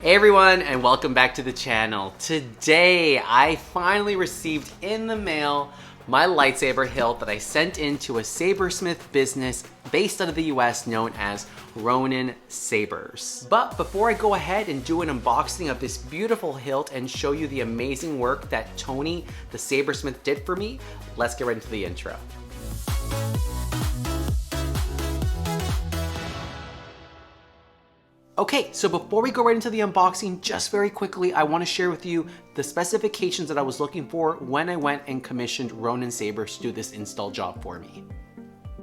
Hey everyone, and welcome back to the channel. Today, I finally received in the mail my lightsaber hilt that I sent into a Saber Smith business based out of the US known as Ronin Sabers. But before I go ahead and do an unboxing of this beautiful hilt and show you the amazing work that Tony, the Saber Smith, did for me, let's get right into the intro. Okay, so before we go right into the unboxing, just very quickly, I want to share with you the specifications that I was looking for when I went and commissioned Ronin Sabers to do this install job for me.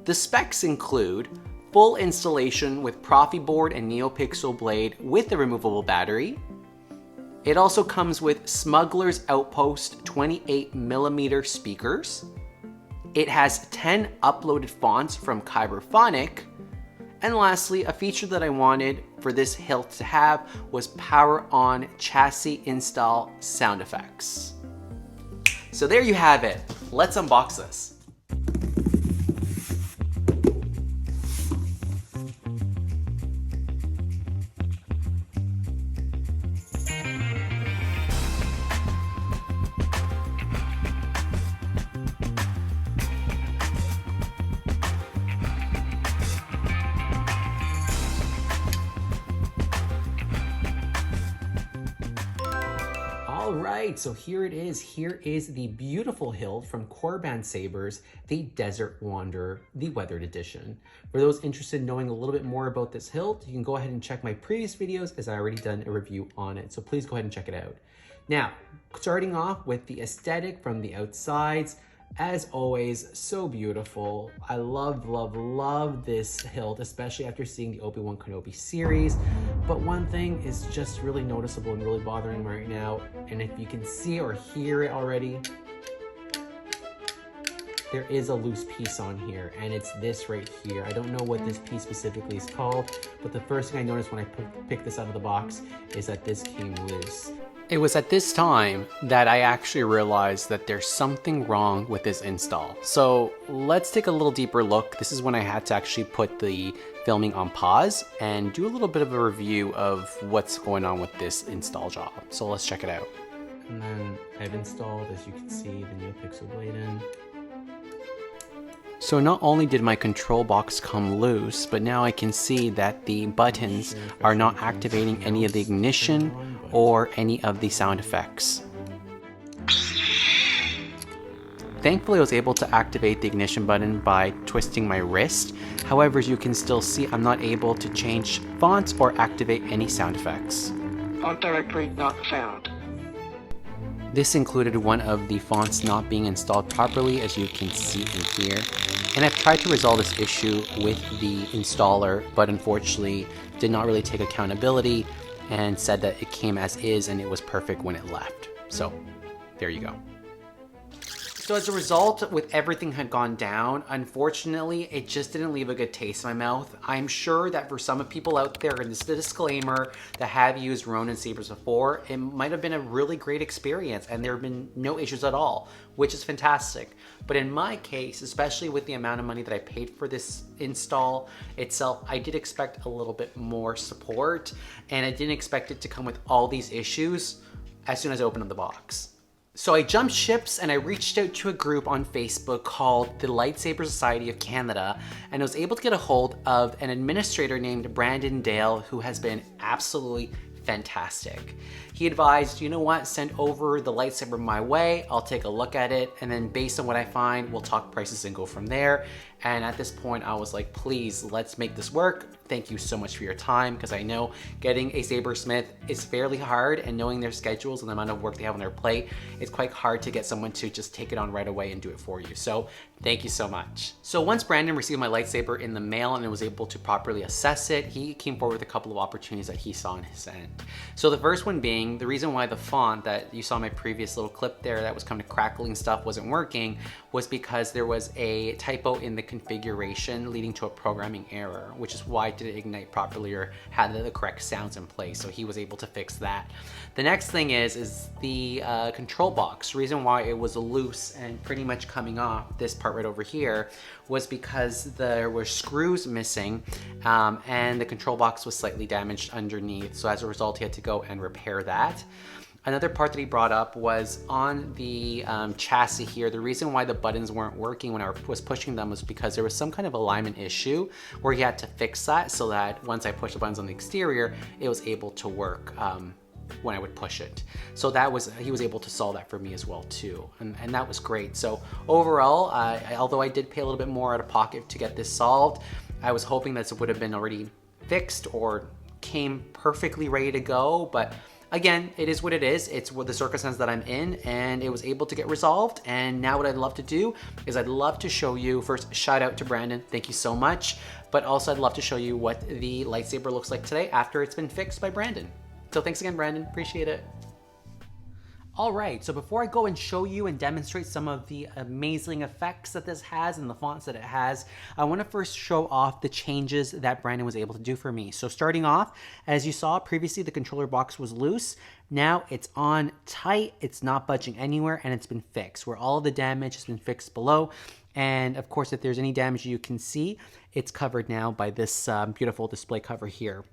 The specs include full installation with Profi board and NeoPixel blade with a removable battery. It also comes with Smuggler's Outpost 28mm speakers. It has 10 uploaded fonts from Kyberphonic. And lastly, a feature that I wanted for this hilt to have was power on chassis install sound effects. So there you have it. Let's unbox this. All right, so here it is. Here is the beautiful hilt from Korbanth Sabers, the Desert Wanderer, the Weathered Edition. For those interested in knowing a little bit more about this hilt, you can go ahead and check my previous videos as I already done a review on it. So please go ahead and check it out. Now, starting off with the aesthetic from the outsides, as always, so beautiful. I love this hilt, especially after seeing the Obi-Wan Kenobi series. But one thing is just really noticeable and really bothering me right now, and if you can see or hear it already, there is a loose piece on here, and it's this right here. I don't know what this piece specifically is called, but the first thing I noticed when I picked this out of the box is that this came loose. It was at this time that I actually realized that there's something wrong with this install. So let's take a little deeper look. This is when I had to actually put the filming on pause and do a little bit of a review of what's going on with this install job. So let's check it out. And then I've installed, as you can see, the NeoPixel blade in. So not only did my control box come loose, but now I can see that the buttons are not activating any of the ignition or any of the sound effects. Thankfully, I was able to activate the ignition button by twisting my wrist. However, as you can still see, I'm not able to change fonts or activate any sound effects. Font directory not found. This included one of the fonts not being installed properly, as you can see in here. And I've tried to resolve this issue with the installer, but unfortunately did not really take accountability and said that it came as is and it was perfect when it left. So there you go. So as a result, with everything had gone down, unfortunately, it just didn't leave a good taste in my mouth. I'm sure that for some people out there, and this is a disclaimer, that have used Ronin Sabers before, it might have been a really great experience and there have been no issues at all, which is fantastic. But in my case, especially with the amount of money that I paid for this install itself, I did expect a little bit more support, and I didn't expect it to come with all these issues as soon as I opened up the box. So I jumped ships and I reached out to a group on Facebook called the Lightsaber Society of Canada, and I was able to get a hold of an administrator named Brandon Dale, who has been absolutely fantastic. He advised, you know what, send over the lightsaber my way, I'll take a look at it, and then based on what I find, we'll talk prices and go from there. And at this point, I was like, please, let's make this work. Thank you so much for your time, because I know getting a Saber Smith is fairly hard, and knowing their schedules and the amount of work they have on their plate, it's quite hard to get someone to just take it on right away and do it for you. So thank you so much. So once Brandon received my lightsaber in the mail and was able to properly assess it, he came forward with a couple of opportunities that he saw on his end. So the first one being, the reason why the font that you saw in my previous little clip there that was kind of crackling stuff wasn't working was because there was a typo in the configuration leading to a programming error, which is why it didn't ignite properly or had the correct sounds in place. So he was able to fix that. The next thing is the control box. The reason why it was loose and pretty much coming off, this part right over here, was because there were screws missing and the control box was slightly damaged underneath. So as a result, he had to go and repair that. Another part that he brought up was on the chassis here. The reason why the buttons weren't working when I was pushing them was because there was some kind of alignment issue where he had to fix that so that once I pushed the buttons on the exterior, it was able to work when I would push it. So he was able to solve that for me as well too. And that was great. So overall, although I did pay a little bit more out of pocket to get this solved, I was hoping that it would have been already fixed or came perfectly ready to go, but again, it is what it is. It's what the circumstance that I'm in, and it was able to get resolved. And now what I'd love to do is I'd love to show you, first, shout out to Brandon. Thank you so much. But also I'd love to show you what the lightsaber looks like today after it's been fixed by Brandon. So thanks again, Brandon. Appreciate it. All right, so before I go and show you and demonstrate some of the amazing effects that this has and the fonts that it has, I want to first show off the changes that Brandon was able to do for me. So starting off, as you saw previously, the controller box was loose. Now it's on tight, it's not budging anywhere, and it's been fixed, where all of the damage has been fixed below. And of course, if there's any damage you can see, it's covered now by this beautiful display cover here.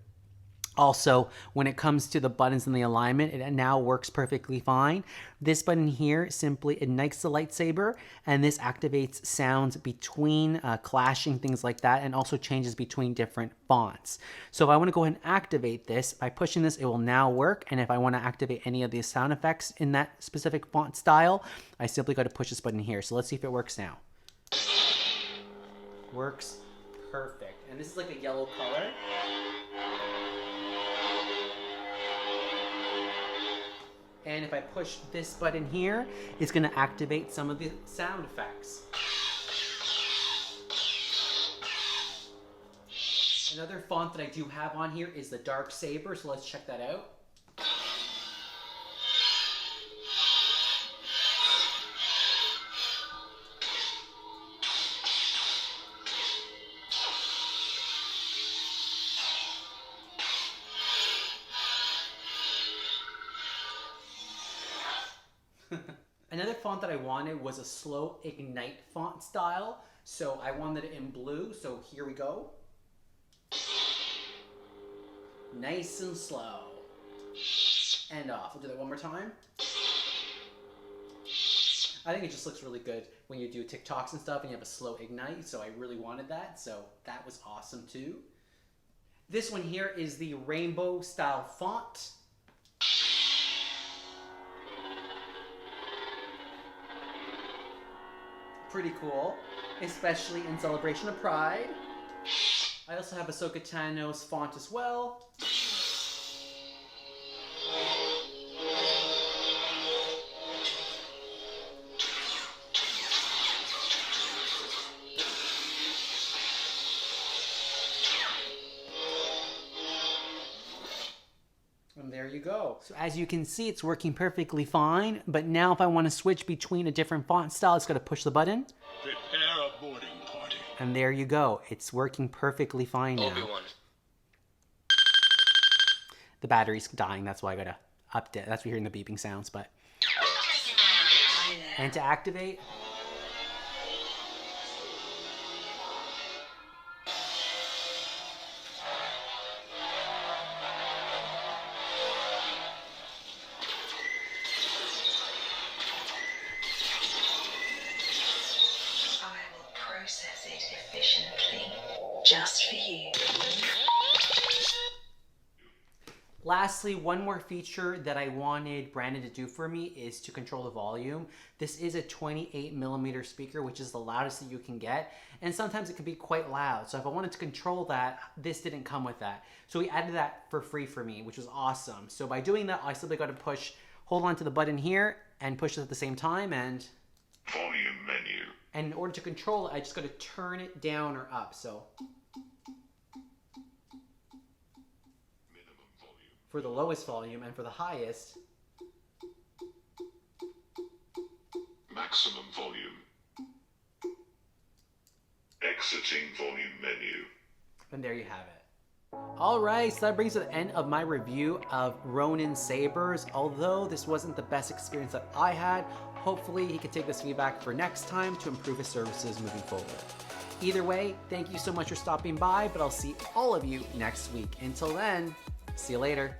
Also, when it comes to the buttons and the alignment, it now works perfectly fine. This button here simply ignites the lightsaber, and this activates sounds between clashing, things like that, and also changes between different fonts. So if I want to go ahead and activate this, by pushing this, it will now work. And if I want to activate any of these sound effects in that specific font style, I simply got to push this button here. So let's see if it works now. Works perfect. And this is like a yellow color. And if I push this button here, it's going to activate some of the sound effects. Another font that I do have on here is the Dark Saber, so let's check that out. Another font that I wanted was a slow ignite font style. So I wanted it in blue. So here we go. Nice and slow. And off. We'll do that one more time. I think it just looks really good when you do TikToks and stuff and you have a slow ignite. So I really wanted that. So that was awesome too. This one here is the rainbow style font. Pretty cool, especially in celebration of Pride. I also have Ahsoka Tano's font as well. And there you go. So as you can see, it's working perfectly fine. But now if I want to switch between a different font style, it's got to push the button. Prepare a boarding party. And there you go. It's working perfectly fine now. Obi-Wan. The battery's dying. That's why I got to update. That's why you're hearing the beeping sounds. But and to activate, just for you. Lastly, one more feature that I wanted Brandon to do for me is to control the volume. This is a 28mm speaker, which is the loudest that you can get, and sometimes it can be quite loud. So if I wanted to control that, this didn't come with that. So he added that for free for me, which was awesome. So by doing that, I simply got to hold on to the button here and push it at the same time, and Volume menu. And in order to control it, I just got to turn it down or up. So Minimum volume. for the lowest volume, and for the highest, Maximum volume. Exiting volume menu. And there you have it. Alright, so that brings to the end of my review of Ronin Sabers. Although this wasn't the best experience that I had, hopefully he can take this feedback for next time to improve his services moving forward. Either way, thank you so much for stopping by, but I'll see all of you next week. Until then, see you later.